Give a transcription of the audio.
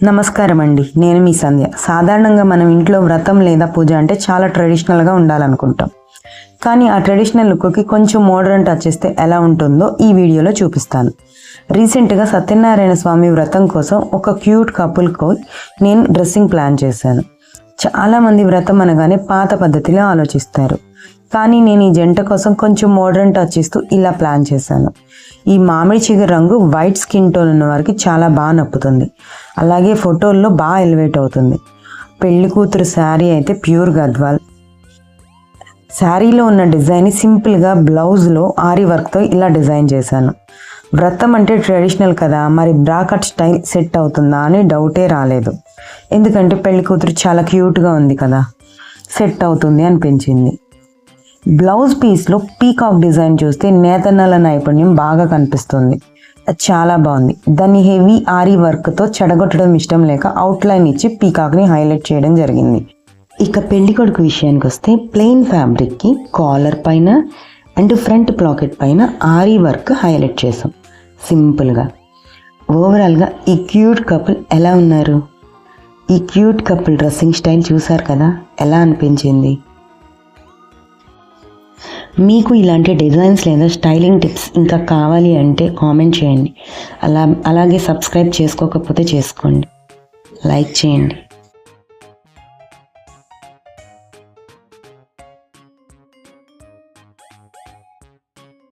నమస్కారం అండి, నేను మీ సంధ్య. సాధారణంగా మనం ఇంట్లో వ్రతం లేదా పూజ అంటే చాలా ట్రెడిషనల్గా ఉండాలనుకుంటాం. కానీ ఆ ట్రెడిషనల్ లుక్కి కొంచెం మోడర్న్ టచ్ ఇస్తే ఎలా ఉంటుందో ఈ వీడియోలో చూపిస్తాను. రీసెంట్గా సత్యనారాయణ స్వామి వ్రతం కోసం ఒక క్యూట్ కపుల్కు నేను డ్రెస్సింగ్ ప్లాన్ చేశాను. చాలామంది వ్రతం అనగానే పాత పద్ధతిలో ఆలోచిస్తారు, కానీ నేను ఈ జంట కోసం కొంచెం మోడర్న్ టచ్ ఇస్తూ ఇలా ప్లాన్ చేశాను. ఈ మామిడి చిగురు రంగు వైట్ స్కిన్ టోన్ ఉన్న వారికి చాలా బాగా నప్పుతుంది, అలాగే ఫోటోల్లో బాగా ఎలివేట్ అవుతుంది. పెళ్లి కూతురు శారీ అయితే ప్యూర్ గద్వాల్. శారీలో ఉన్న డిజైన్ని సింపుల్గా బ్లౌజ్లో ఆరి వర్క్తో ఇలా డిజైన్ చేశాను. వ్రతం అంటే ట్రెడిషనల్ కదా, మరి బ్రా కట్ స్టైల్ సెట్ అవుతుందా అని డౌటే రాలేదు. ఎందుకంటే పెళ్లి కూతురు చాలా క్యూట్గా ఉంది కదా, సెట్ అవుతుంది అనిపించింది. బ్లౌజ్ పీస్లో పీకాక్ డిజైన్ చూస్తే నేతన్నల నైపుణ్యం బాగా కనిపిస్తుంది. అది చాలా బాగుంది. దాన్ని హెవీ ఆరీ వర్క్తో చెడగొట్టడం ఇష్టం లేక అవుట్లైన్ ఇచ్చి పీకాక్ని హైలైట్ చేయడం జరిగింది. ఇక పెళ్లి కొడుకు విషయానికి వస్తే ప్లెయిన్ ఫ్యాబ్రిక్కి కాలర్ పైన అండ్ ఫ్రంట్ పాకెట్ పైన ఆరీ వర్క్ హైలైట్ చేసాం సింపుల్గా. ఓవరాల్గా ఈ క్యూట్ కపుల్ ఎలా ఉన్నారు? ఈ క్యూట్ కపుల్ డ్రెస్సింగ్ స్టైల్ చూసారు కదా, ఎలా అనిపించింది? మీకు ఇలాంటి డిజైన్స్ లేదా స్టైలింగ్ టిప్స్ ఇంకా కావాలి అంటే కామెంట్ చేయండి. అలాగే సబ్స్క్రైబ్ చేసుకోకపోతే చేసుకోండి, లైక్ చేయండి.